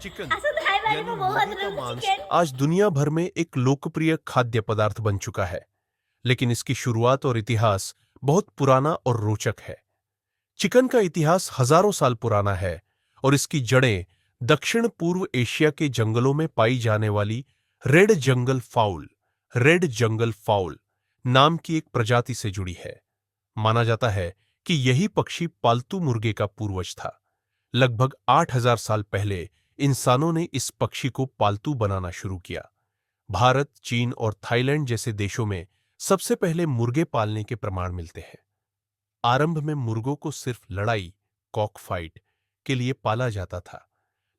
Chicken असं नाही यानी बायको मुर्गे बहुत का रंग मांस चिकन आज दुनिया भर में एक लोकप्रिय खाद्य पदार्थ बन चुका है, लेकिन इसकी शुरुआत और इतिहास बहुत पुराना और रोचक है। चिकन का इतिहास हजारों साल पुराना है और इसकी जड़ें दक्षिण पूर्व एशिया के जंगलों में पाई जाने वाली रेड जंगल फाउल नाम की एक प्रजाति से जुड़ी है। माना जाता है कि यही पक्षी पालतू मुर्गे का पूर्वज था। लगभग 8,000 साल पहले इंसानों ने इस पक्षी को पालतू बनाना शुरू किया। भारत, चीन और थाईलैंड जैसे देशों में सबसे पहले मुर्गे पालने के प्रमाण मिलते हैं। आरंभ में मुर्गों को सिर्फ लड़ाई, कॉक फाइट के लिए पाला जाता था,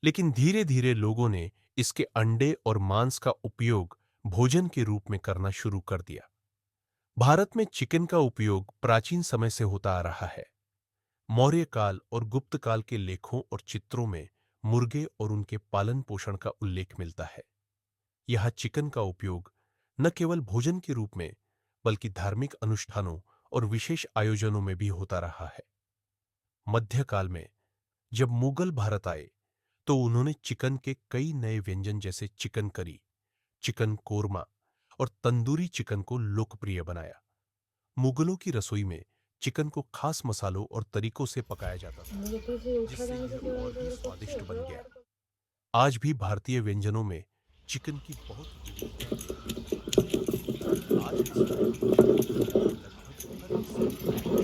लेकिन धीरे धीरे लोगों ने इसके अंडे और मांस का उपयोग भोजन के रूप में करना शुरू कर दिया। भारत में चिकन का उपयोग प्राचीन समय से होता आ रहा है। मौर्य काल और गुप्त काल के लेखों और चित्रों में मुर्गे और उनके पालन पोषण का उल्लेख मिलता है। यह चिकन का उपयोग न केवल भोजन के रूप में, बल्कि धार्मिक अनुष्ठानों और विशेष आयोजनों में भी होता रहा है। मध्यकाल में जब मुगल भारत आए, तो उन्होंने चिकन के कई नए व्यंजन जैसे चिकन करी, चिकन कोरमा और तंदूरी चिकन को लोकप्रिय बनाया। मुगलों की रसोई में चिकन को खास मसालों और तरीकों से पकाया जाता था, मुझे फिर से उठा जिससे जाने से यह क्यों और भी ऐसा करते स्वादिष्ट हो बन गया। यार। आज भी भारतीय व्यंजनों में चिकन की बहुत विविधता देखने को मिलती है। आज के समय में चिकन दुनिया के लगभग हर हिस्से में खाया जाता है।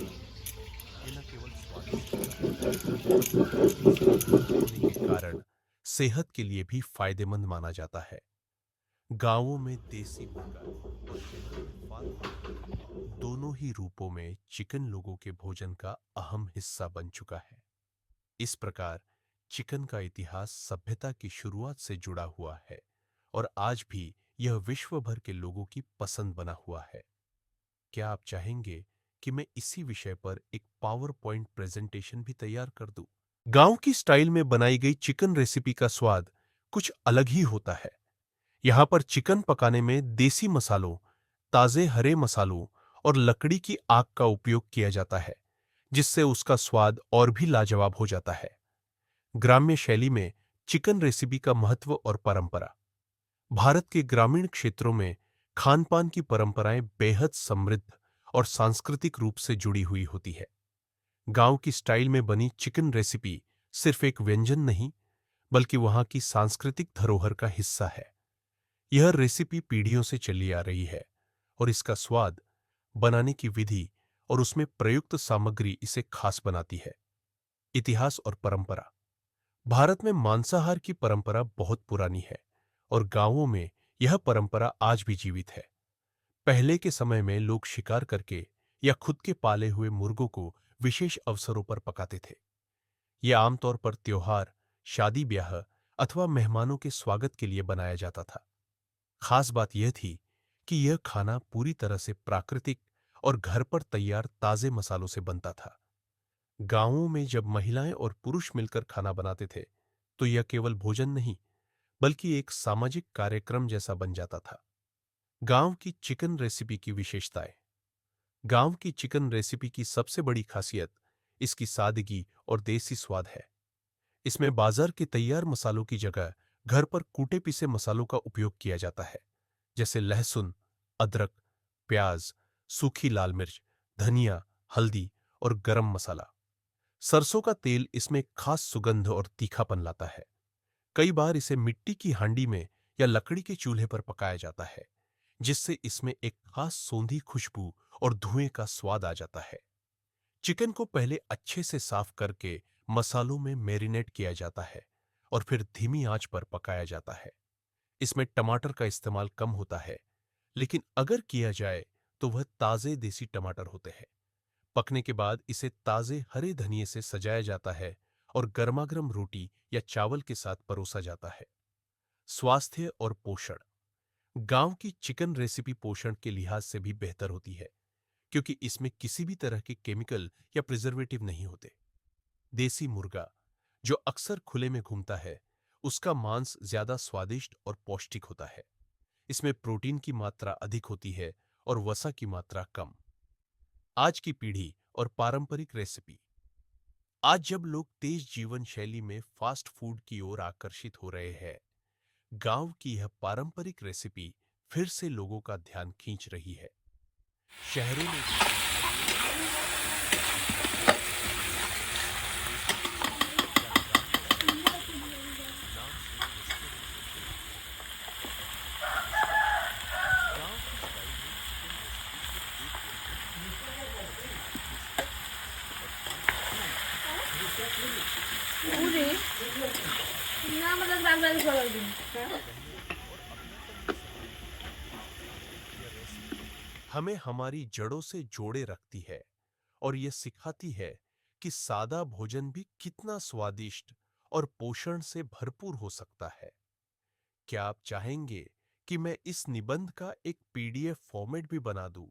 ये न केवल स्वादिष्ट होता है, बल्कि जल्दी से तैयार होने के कारण सेहत के लिए भी फायदेमंद माना जाता है। गांवों में देसी मुर्गा और शहरों में फार्म मुर्गा, दोनों ही रूपों में चिकन लोगों के भोजन का अहम हिस्सा बन चुका है। इस प्रकार चिकन का इतिहास सभ्यता की शुरुआत से जुड़ा हुआ है और आज भी यह विश्व भर के लोगों की पसंद बना हुआ है। क्या आप चाहेंगे कि मैं इसी विषय पर एक पावर पॉइंट प्रेजेंटेशन भी तैयार कर दूं? गांव की स्टाइल में बनाई गई चिकन रेसिपी का स्वाद कुछ अलग ही होता है। यहाँ पर चिकन पकाने में देसी मसालों, ताजे हरे मसालों और लकड़ी की आग का उपयोग किया जाता है, जिससे उसका स्वाद और भी लाजवाब हो जाता है। ग्राम्य शैली में चिकन रेसिपी का महत्व और परंपरा। भारत के ग्रामीण क्षेत्रों में खान-पान की परंपराएं बेहद समृद्ध और सांस्कृतिक रूप से जुड़ी हुई होती है। गांव की स्टाइल में बनी चिकन रेसिपी सिर्फ एक व्यंजन नहीं, बल्कि वहां की सांस्कृतिक धरोहर का हिस्सा है। यह रेसिपी पीढ़ियों से चली आ रही है और इसका स्वाद, बनाने की विधि और उसमें प्रयुक्त सामग्री इसे खास बनाती है। इतिहास और परंपरा। भारत में मांसाहार की परंपरा बहुत पुरानी है और गांवों में यह परंपरा आज भी जीवित है। पहले के समय में लोग शिकार करके या खुद के पाले हुए मुर्गों को विशेष अवसरों पर पकाते थे। यह आमतौर पर त्योहार, शादी ब्याह अथवा मेहमानों के स्वागत के लिए बनाया जाता था। खास बात यह थी कि यह खाना पूरी तरह से प्राकृतिक और घर पर तैयार ताजे मसालों से बनता था। गांवों में जब महिलाएं और पुरुष मिलकर खाना बनाते थे, तो यह केवल भोजन नहीं, बल्कि एक सामाजिक कार्यक्रम जैसा बन जाता था। गांव की चिकन रेसिपी की विशेषताएं। गांव की चिकन रेसिपी की सबसे बड़ी खासियत इसकी सादगी और देसी स्वाद है। इसमें बाजार के तैयार मसालों की जगह घर पर कूटे पीसे मसालों का उपयोग किया जाता है, जैसे लहसुन, अदरक, प्याज, सूखी लाल मिर्च, धनिया, हल्दी और गरम मसाला। सरसों का तेल इसमें खास सुगंध और तीखापन लाता है। कई बार इसे मिट्टी की हांडी में या लकड़ी के चूल्हे पर पकाया जाता है, जिससे इसमें एक खास सोंधी खुशबू और धुएं का स्वाद आ जाता है। चिकन को पहले अच्छे से साफ करके मसालों में मैरिनेट किया जाता है और फिर धीमी आंच पर पकाया जाता है। इसमें टमाटर का इस्तेमाल कम होता है, लेकिन अगर किया जाए तो वह ताजे देसी टमाटर होते हैं। पकने के बाद इसे ताजे हरे धनिए से सजाया जाता है और गर्मागर्म रोटी या चावल के साथ परोसा जाता है। स्वास्थ्य और पोषण। गांव की चिकन रेसिपी पोषण के लिहाज से भी बेहतर होती है, क्योंकि इसमें किसी भी तरह के केमिकल या प्रिजर्वेटिव नहीं होते। देसी मुर्गा, जो अक्सर खुले में घूमता है, उसका मांस ज्यादा स्वादिष्ट और पौष्टिक होता है। इसमें प्रोटीन की मात्रा अधिक होती है और वसा की मात्रा कम। आज की पीढ़ी और पारंपरिक रेसिपी। आज जब लोग तेज जीवन शैली में फास्ट फूड की ओर आकर्षित हो रहे हैं, गांव की यह पारंपरिक रेसिपी फिर से लोगों का ध्यान खींच रही है। शहरों में भी या ग्रामीण इलाकों में नाम से रेस्टोरेंट खुल रहे हैं। गांव की स्टाइल में चिकन रेसिपी सिर्फ एक व्यंजन नहीं, बल्कि खाने से और खाने से पूरी ना मतलब रामराज छोड़ दी। सहयोग और अपनापन का संदेश देती है। यह रेसिपी हमें हमारी जड़ों से जोड़े रखती है और यह सिखाती है कि सादा भोजन भी कितना स्वादिष्ट और पोषण से भरपूर हो सकता है। क्या आप चाहेंगे कि मैं इस निबंध का एक पीडीएफ फॉर्मेट भी बना दूं